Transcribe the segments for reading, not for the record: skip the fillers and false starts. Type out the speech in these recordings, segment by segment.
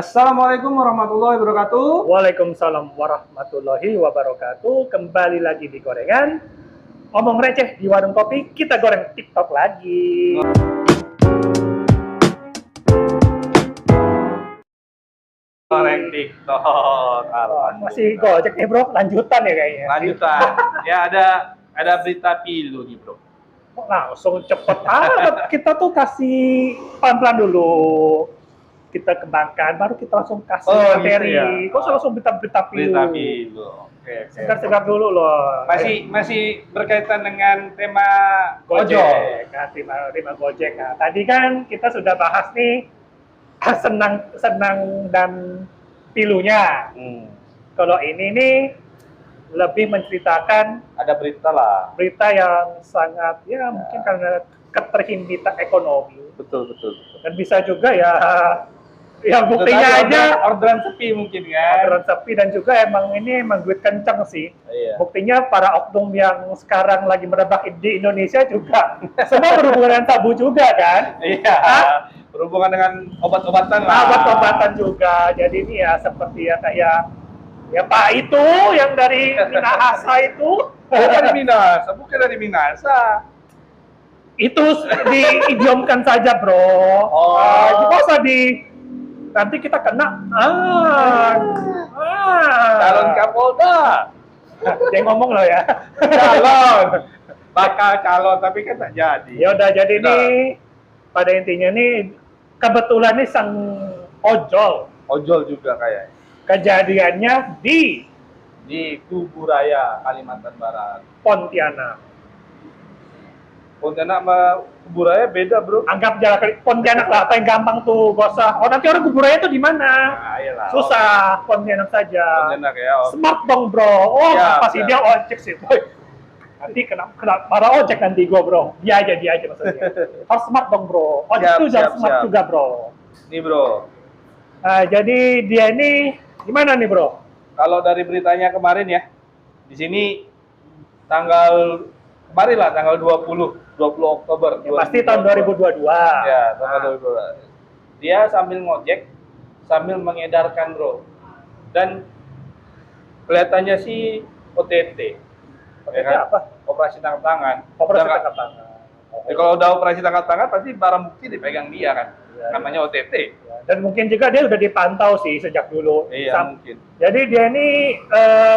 Assalamualaikum warahmatullahi wabarakatuh. Waalaikumsalam warahmatullahi wabarakatuh. Kembali lagi di Gorengan. Ngomong receh di warung kopi, kita goreng TikTok lagi. Goreng TikTok. Masih Gojek nih bro, lanjutan ya kayaknya. Lanjutan. Ya ada berita pilu nih bro. Langsung cepet amat. Kita tuh kasih pelan-pelan dulu. Kita kembangkan, baru kita langsung kasih materi. Gitu ya? Kok langsung berita pilu? Berita pilu. Oke. Segar-segar dulu loh. Masih berkaitan dengan tema ojol. Gojek, nah, tema Gojek. Nah, tadi kan kita sudah bahas nih senang dan pilunya. Kalau ini nih lebih menceritakan Ada berita yang sangat ya mungkin karena keterhimpitan ekonomi. Betul. Dan bisa juga ya buktinya aja orderan sepi mungkin kan. orderan sepi dan juga emang duit kenceng sih. Iya. Buktinya para oknum yang sekarang lagi merebak di Indonesia juga semua berhubungan dengan sabu juga kan? Iya. Berhubungan dengan obat-obatan lah. Obat-obatan juga. Jadi ini ya seperti ya kayak ya Pak itu yang dari Minahasa itu. Bukan dari Minasa. Itu diidiomkan saja, Bro. Nggak usah nanti kita kena. Calon Kapolda. Dia ngomong loh ya. Bakal calon tapi kan tak jadi. Ya udah jadi nih pada intinya nih kebetulan nih sang Ojol juga kayaknya. Kejadiannya di Kuburaya, Kalimantan Barat. Pontianak. Pontianak sama Kuburaya beda, Bro. Anggap jalan Pontianak lah, apa yang gampang tuh, gak usah. Oh nanti orang Kuburaya tuh di mana? Nah, iyalah. Susah, Pontianak saja. Pontianak ya. Smart dong, Bro. Pasti dia ojek sih, boy. Nanti kena marah ojek nanti gua, Bro. Dia aja maksudnya. Harus smart dong, Bro. Ojek tuh jangan smart juga, Bro. Nih, Bro. Nah, jadi dia ini gimana nih, Bro? Kalau dari beritanya kemarin ya, di sini tanggal 20 Oktober. Ya, pasti tahun 2022. Ya, tahun 2022. Dia sambil ngojek, sambil mengedarkan, Bro. Dan kelihatannya sih OTT. Ya kan? Apa? Operasi tangkap tangan. Operasi tangkap tangan. Ya, kalau udah operasi tangkap tangan, pasti barang bukti dipegang dia kan. Ya, namanya OTT. Ya. Dan mungkin juga dia udah dipantau sih sejak dulu. Iya, mungkin. Jadi dia ini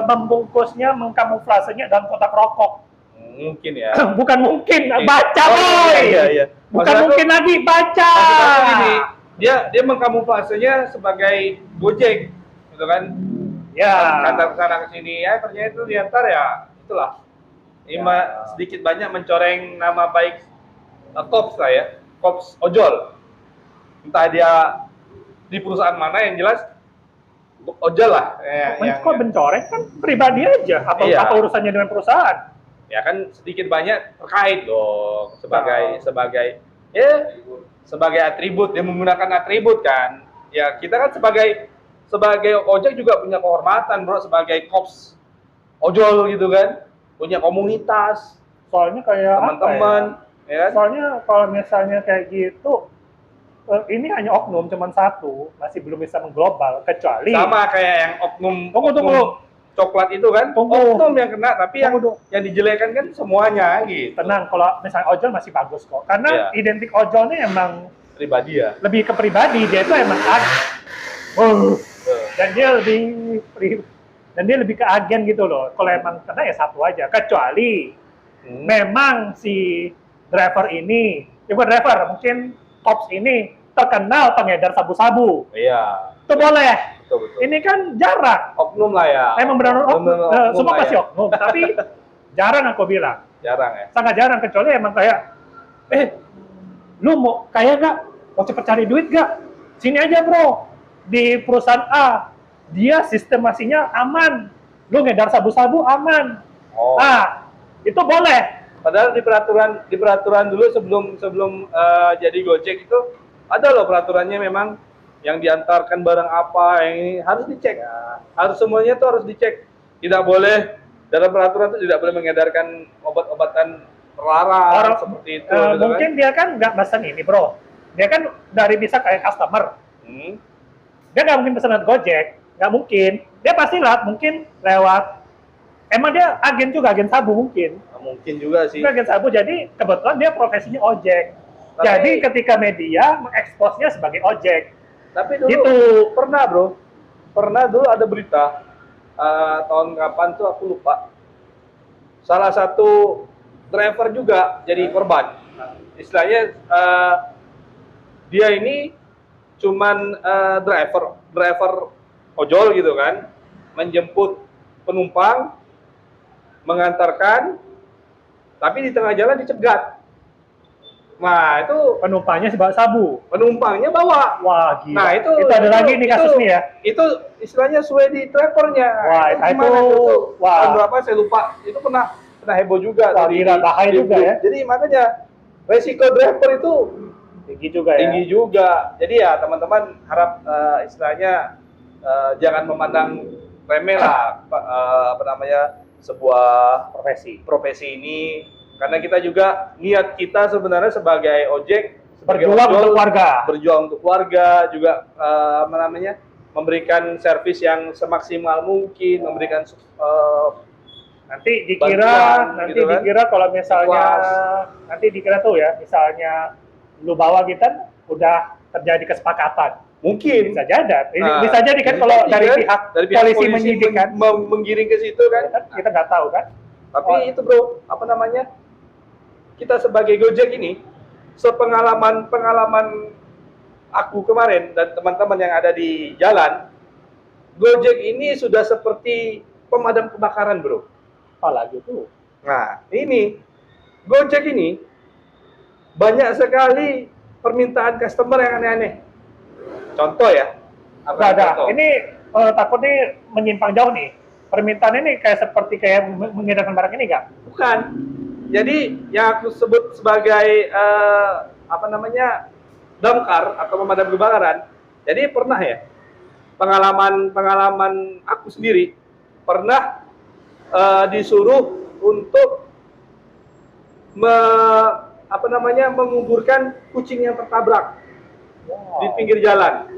membungkusnya, mengkamuflasenya dalam kotak rokok. Mungkin ya. Bukan mungkin, baca boy. Iya. Bukan mungkin lagi, baca. Ini dia mengkamuflasenya sebagai Gojek, gitu kan? Ya. Kantor kesana kesini ya, ternyata itu diantar ya, itulah. Sedikit banyak mencoreng nama baik Kops lah ya, Kops ojol. Entah dia di perusahaan mana, yang jelas ojol lah. Kok mencoreng kan pribadi aja, apa urusannya dengan perusahaan? Ya kan sedikit banyak terkait dong sebagai atribut, dia menggunakan atribut kan. Ya kita kan sebagai ojek juga punya kehormatan, Bro, sebagai kops ojol gitu kan, punya komunitas, soalnya kayak teman-teman ya kan? Soalnya kalau misalnya kayak gitu ini hanya oknum cuman satu, masih belum bisa mengglobal, kecuali sama kayak yang oknum coklat itu kan, oknum yang kena, tapi yang dijelekan kan semuanya gitu. Tenang, kalau misalnya ojol masih bagus kok, karena identik ojolnya emang pribadi ya, lebih ke pribadi, dia itu emang dan dia lebih ke agen gitu loh. Kalau emang kena ya satu aja, kecuali memang si driver ini, bukan driver, mungkin Kops ini terkenal pengedar sabu-sabu. Iya. Itu boleh. Betul. Ini kan jarang. Oknum lah ya. Emang benar oknum. Semua pasti oknum, tapi jarang aku bilang. Jarang ya. Sangat jarang, kecuali emang kayak, lu mau kaya gak? Mau cepet cari duit gak? Sini aja bro, di perusahaan A, dia sistemasinya aman. Lu ngedar sabu-sabu aman. Nah, itu boleh. Padahal di peraturan dulu sebelum jadi Gojek itu ada loh peraturannya, memang yang diantarkan barang apa yang ini harus dicek. Harus semuanya tuh harus dicek. Tidak boleh, dalam peraturan itu tidak boleh mengedarkan obat-obatan terlarang seperti itu. Mungkin dia kan nggak mesen ini, Bro. Dia kan dari bisa kayak customer. dia nggak mungkin pesan lewat Gojek, nggak mungkin. Dia pasti mungkin lewat, emang dia agen juga, agen sabu mungkin. Nah, mungkin juga sih. Dia agen sabu, jadi kebetulan dia profesinya ojek. Tapi- Jadi ketika media mengeksposnya sebagai ojek. Tapi dulu Gitu. pernah dulu ada berita tahun kapan tuh aku lupa. Salah satu driver juga jadi korban. Istilahnya dia ini cuman driver ojol gitu kan, menjemput penumpang, mengantarkan, tapi di tengah jalan dicegat. Nah itu Penumpangnya bawa sabu. penumpangnya bawa. Wah, gila. Nah itu ada lagi nih kasus nih ya. Itu istilahnya sesuai di drivernya. Wah, Gimana itu, wah. tahun berapa saya lupa. Itu pernah heboh juga. Wah, gila, bahaya juga ya. Jadi makanya resiko driver itu Tinggi juga ya. tinggi juga. Jadi ya teman-teman harap istilahnya jangan memandang remeh lah apa namanya sebuah profesi ini, karena kita juga niat kita sebenarnya sebagai ojek, sebagai Berjuang ojol, untuk keluarga. berjuang untuk keluarga juga apa namanya memberikan servis yang semaksimal mungkin, memberikan Nanti dikira, bantuan, gitu kan. dikira kalau misalnya, Puas. nanti dikira tuh ya, misalnya lu bawa gitu kan, udah terjadi kesepakatan. mungkin Bisa jadi, Nah, bisa jadi kan bisa kalau jadi dari kan, pihak dari pihak polisi menyidik kan, menggiring ke situ kan. kan kita nggak tahu kan. Tapi itu bro, apa namanya? Kita sebagai Gojek ini, sepengalaman aku kemarin dan teman-teman yang ada di jalan, Gojek ini sudah seperti pemadam kebakaran bro. Apalagi tuh. Nah ini Gojek ini banyak sekali permintaan customer yang aneh-aneh. Contoh ya, Nggak ada. contoh? Ini takutnya menyimpang jauh nih. Permintaan ini seperti mengedarkan barang ini nggak? Bukan. Jadi yang aku sebut sebagai apa namanya damkar atau pemadam kebakaran. Jadi pernah ya pengalaman aku sendiri pernah disuruh untuk apa namanya menguburkan kucing yang tertabrak di pinggir jalan.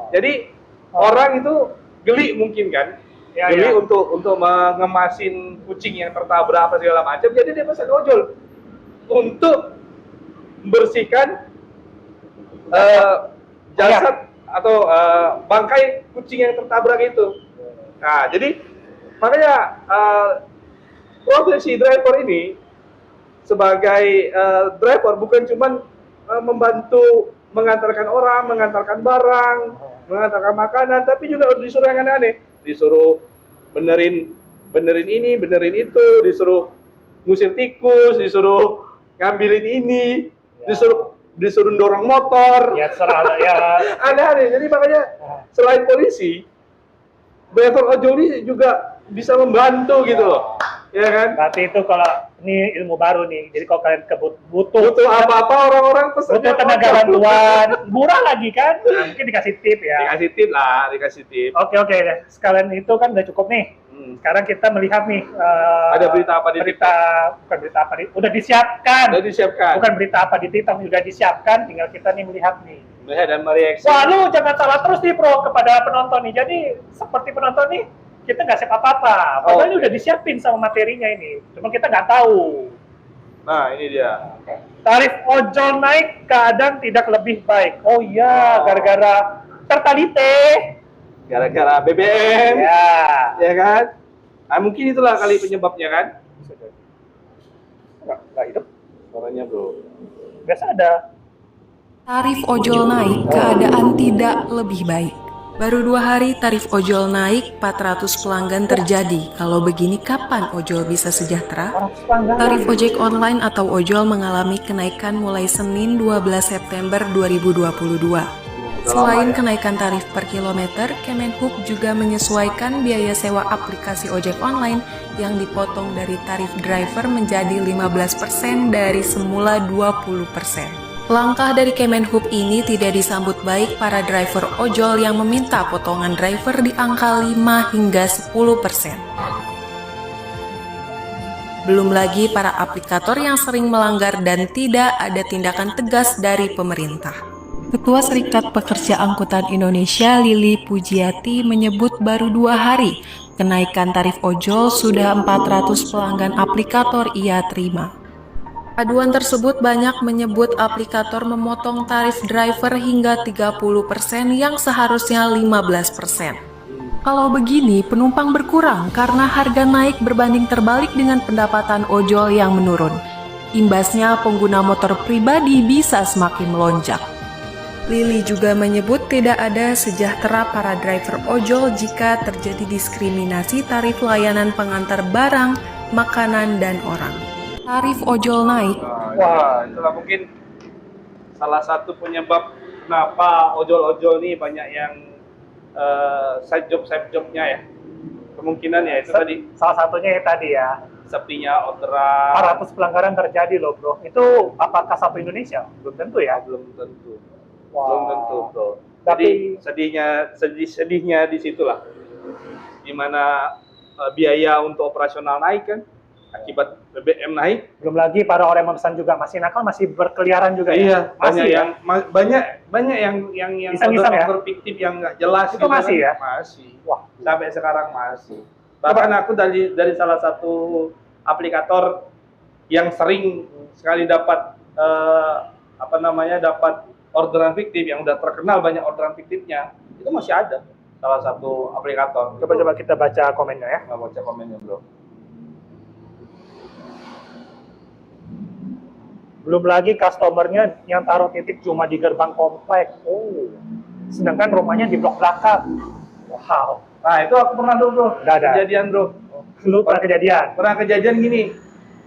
Jadi orang itu geli mungkin kan, Ya, geli ya. untuk mengemasin kucing yang tertabrak apa segala macam. Jadi dia pesan ojol untuk membersihkan jasad atau bangkai kucing yang tertabrak itu. Nah, jadi makanya profesi driver ini sebagai driver bukan cuma membantu mengantarkan orang, mengantarkan barang, mengantarkan makanan, tapi juga disuruh yang aneh-aneh, disuruh benerin ini, benerin itu, disuruh ngusir tikus, disuruh ngambilin ini, disuruh dorong motor, Ya serah ya. aneh-aneh. Jadi makanya selain polisi, driver ojol ini juga bisa membantu gitu loh, ya kan? Berarti itu kalau ini ilmu baru nih. Jadi kalau kalian butuh Apa-apa orang-orang pesannya butuh tenaga ojol. bantuan, murah lagi kan? Nah, mungkin dikasih tip ya. Dikasih tip lah, dikasih tip. Oke deh. Sekalian itu kan udah cukup nih. Sekarang kita melihat nih Ada berita apa di bukan berita apa udah disiapkan. Udah disiapkan. Bukan berita apa di TikTok, udah disiapkan, tinggal kita nih melihat nih. Melihat dan mereaksi. Wah, lu jangan salah terus nih bro kepada penonton nih. Jadi seperti penonton nih, kita nggak siap apa-apa. Padahal ini udah disiapin sama materinya ini. Cuma kita nggak tahu. Nah, ini dia. Tarif ojol naik, keadaan tidak lebih baik. Oh iya, gara-gara tertalite. Gara-gara BBM, Ya. ya kan? Nah, mungkin itulah kali penyebabnya kan? Nggak hidup. Suaranya bro. Biasa ada. Tarif ojol naik, keadaan tidak lebih baik. Baru 2 hari tarif ojol naik, 400 pelanggan terjadi. Kalau begini kapan ojol bisa sejahtera? Orang pelanggan. Tarif ojek online atau ojol mengalami kenaikan mulai Senin 12 September 2022. Selain kenaikan tarif per kilometer, Kemenhub juga menyesuaikan biaya sewa aplikasi ojek online yang dipotong dari tarif driver menjadi 15% dari semula 20%. Langkah dari Kemenhub ini tidak disambut baik para driver ojol yang meminta potongan driver di angka 5 hingga 10%. Belum lagi para aplikator yang sering melanggar dan tidak ada tindakan tegas dari pemerintah. Ketua Serikat Pekerja Angkutan Indonesia Lili Pujiati menyebut baru 2 hari kenaikan tarif ojol sudah 400 pelanggan aplikator ia terima. Aduan tersebut banyak menyebut aplikator memotong tarif driver hingga 30% yang seharusnya 15%. Kalau begini, penumpang berkurang karena harga naik berbanding terbalik dengan pendapatan ojol yang menurun. Imbasnya pengguna motor pribadi bisa semakin melonjak. Lili juga menyebut tidak ada sejahtera para driver ojol jika terjadi diskriminasi tarif layanan pengantar barang, makanan, dan orang. Tarif ojol naik. Wah, itulah mungkin salah satu penyebab kenapa ojol-ojol nih banyak yang side jobnya ya. Kemungkinan ya itu tadi Salah satunya yang tadi ya, sepinya orderan. 400 pelanggaran terjadi loh bro. Itu apakah satu Indonesia? Belum tentu ya. Belum tentu. Wow. Belum tentu, bro. Tapi Jadi sedihnya di situlah. Di mana biaya untuk operasional naik kan akibat BBM naik. belum lagi para orang yang memesan juga masih nakal, masih berkeliaran juga Iya, ya. banyak Masih ya? yang banyak yang Iseng-iseng ya? order fiktif yang nggak jelas Itu masih ya? Masih. Wah, Sampai sekarang masih. Bahkan aku dari salah satu aplikator yang sering sekali dapat dapat orderan fiktif yang udah terkenal banyak orderan fiktifnya, itu masih ada salah satu aplikator. coba kita baca komennya ya. Nggak baca komennya, bro. Belum lagi customernya yang taruh titik cuma di gerbang komplek. Oh, sedangkan rumahnya di blok belakang. Wow, Nah, itu aku pernah dulu, bro. Nggak ada. Kejadian, bro. lu pernah kejadian? Pernah kejadian gini.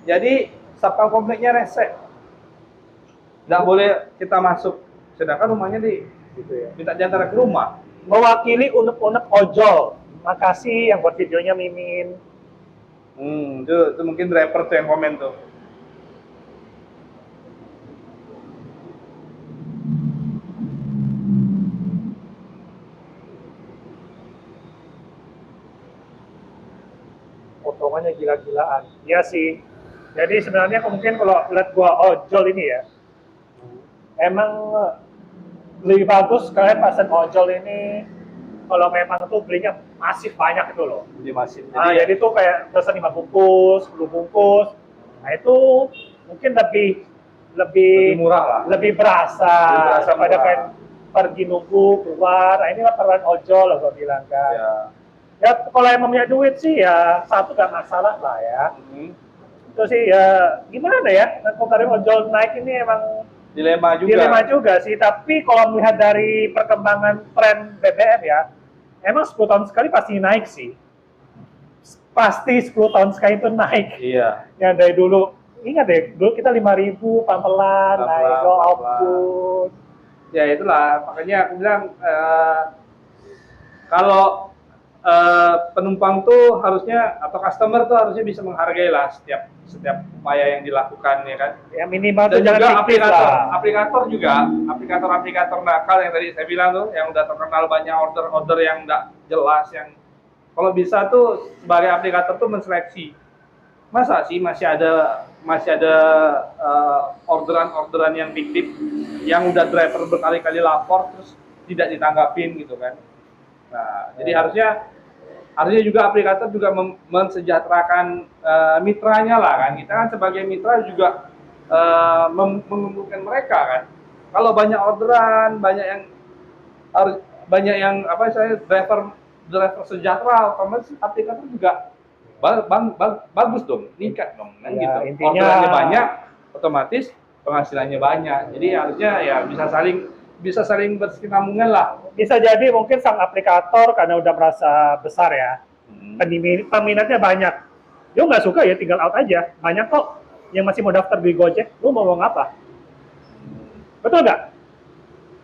Jadi, satpam kompleknya rese. Nggak boleh kita masuk. Sedangkan rumahnya Gitu ya. minta diantar ke rumah. Mewakili unek-unek ojol. Makasih yang buat videonya Mimin. Itu mungkin driver tuh yang komen tuh. Potongannya gila-gilaan. Iya sih. Jadi sebenarnya mungkin kalau lihat gua ojol ini ya, emang lebih bagus kalian pesen ojol ini kalau memang tuh belinya masih banyak itu loh. Jadi masih. Jadi tuh kayak pesen 5 bungkus, 10 bungkus. Nah itu mungkin lebih murah lah. lebih berasa daripada murah. kayak pergi nunggu keluar. Nah inilah peran ojol lah gua bilang kan. Ya. Ya kalau emang punya duit sih ya satu gak masalah lah ya. Itu sih ya gimana ya, kalau tarif ojol naik ini emang dilema juga sih. Tapi kalau melihat dari perkembangan tren BBM ya, emang 10 tahun sekali pasti naik sih. Pasti 10 tahun sekali itu naik. Iya. Ya dari dulu, ingat deh, dulu kita 5.000 pelan-pelan naik, oh ampun. Ya itulah, makanya aku bilang kalau penumpang tuh harusnya atau customer tuh harusnya bisa menghargai lah setiap upaya yang dilakukan ya kan. Ya minimal Dan tuh jangan juga fiktif lah. aplikator nakal yang tadi saya bilang tuh yang udah terkenal banyak order yang nggak jelas, yang kalau bisa tuh sebagai aplikator tuh menseleksi. Masa sih masih ada orderan yang fiktif yang udah driver berkali-kali lapor terus tidak ditanggapin gitu kan. Nah, jadi harusnya juga aplikator juga mensejahterakan mitranya lah kan. Kita kan sebagai mitra juga mengumpulkan mereka kan. Kalau banyak orderan, banyak yang driver sejahtera, otomatis aplikator juga bagus dong, meningkat dong kan Ya, gitu. intinya Orderannya banyak, otomatis penghasilannya banyak. Jadi harusnya ya bisa saling berkesinambungan lah. Bisa jadi mungkin sang aplikator karena udah merasa besar ya, peminatnya banyak. Dia nggak suka ya tinggal out aja. Banyak kok yang masih mau daftar di Gojek. Lu mau ngomong apa? Betul nggak?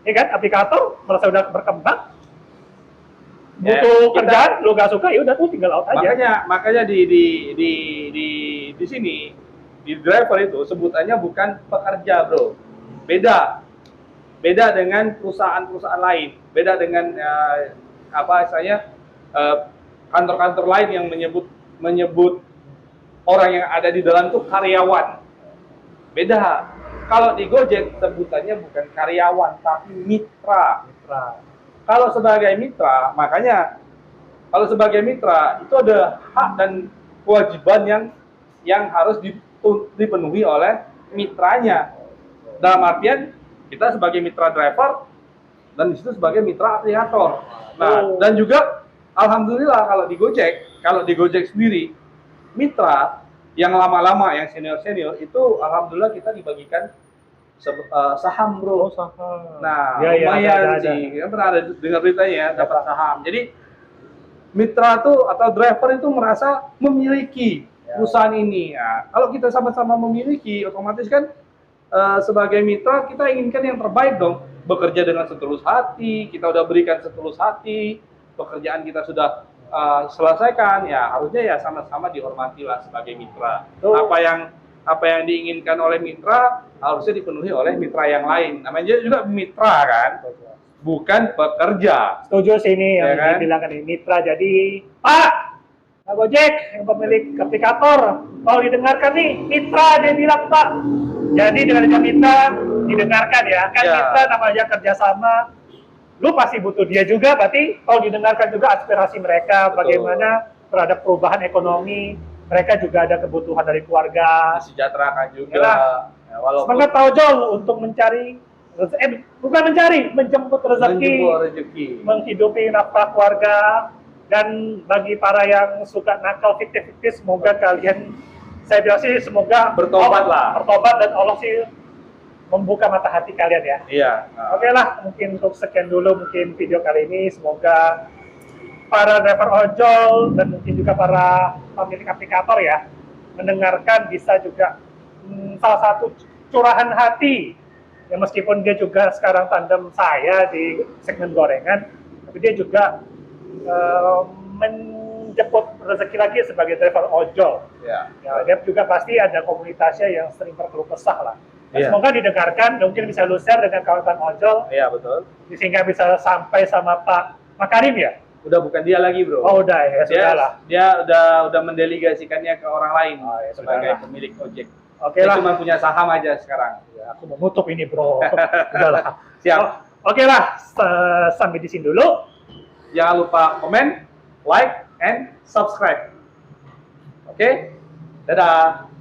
Ya kan, aplikator merasa udah berkembang, butuh kerjaan, lu nggak suka ya udah tuh tinggal out aja. Makanya di sini di driver itu sebutannya bukan pekerja, bro. Beda dengan perusahaan-perusahaan lain, beda dengan kantor-kantor lain yang menyebut orang yang ada di dalam itu karyawan. Beda. kalau di Gojek sebutannya bukan karyawan tapi mitra. Kalau sebagai mitra, makanya kalau sebagai mitra itu ada hak dan kewajiban yang harus dipenuhi oleh mitranya. Dalam artian kita sebagai mitra driver dan di situ sebagai mitra aplikator. Nah, dan juga alhamdulillah kalau di Gojek sendiri mitra yang lama-lama, yang senior-senior itu alhamdulillah kita dibagikan saham, bro. Saham. Nah, Ya, lumayan ada. sih. Kan pernah ada dengar beritanya ya, dapat saham. Jadi mitra tuh atau driver itu merasa memiliki perusahaan ini. Ya, kalau kita sama-sama memiliki, otomatis kan sebagai mitra kita inginkan yang terbaik dong. Bekerja dengan setulus hati, kita udah berikan setulus hati, pekerjaan kita sudah selesaikan, ya harusnya ya sama-sama dihormati lah sebagai mitra. Apa yang diinginkan oleh mitra harusnya dipenuhi oleh mitra yang lain. Namanya juga mitra kan, bukan pekerja. Setuju sih ini Ya yang kan? dibilang ini mitra. Jadi Pak Gojek yang pemilik aplikator, kalau didengarkan nih mitra dia bilang Pak. Jadi dengan ada mitra didengarkan ya, kan Ya. mitra namanya kerjasama. Lu pasti butuh dia juga, berarti kalau didengarkan juga aspirasi mereka, Betul. bagaimana terhadap perubahan ekonomi, mereka juga ada kebutuhan dari keluarga. Disejahterakan juga. Yalah. Ya, walaupun Semangat Pak Ojol untuk mencari, bukan mencari, menjemput rezeki, menjemput rezeki. menghidupi nafkah keluarga. Dan bagi para yang suka nakal fiktif-fiktif, semoga kalian, saya bilang sih semoga Bertobat lah. bertobat dan Allah sih membuka mata hati kalian ya. Iya. Oke lah, mungkin untuk sekian dulu mungkin video kali ini. Semoga para driver ojol dan mungkin juga para pemilik aplikator ya mendengarkan bisa juga salah satu curahan hati. Ya meskipun dia juga sekarang tandem saya di segmen gorengan, tapi dia juga menjemput rezeki lagi sebagai driver ojol. Ya. Ya, dia juga pasti ada komunitasnya yang sering berkeluh kesah lah. Nah, Iya. semoga didengarkan, mungkin bisa lu share dengan kawan-kawan ojol, Iya, betul. sehingga bisa sampai sama Pak Makarim ya? Udah bukan dia lagi, bro. Oh udah ya, dia sudahlah. dia udah mendelegasikannya ke orang lain Oh, ya, sebagai sudahlah. pemilik ojek. Oke Dia lah, cuma punya saham aja sekarang. ya, aku mau nutup ini bro. Udahlah. Siap. Oke lah, sampai di sini dulu. Jangan lupa komen, like, and subscribe. Oke? Dadah.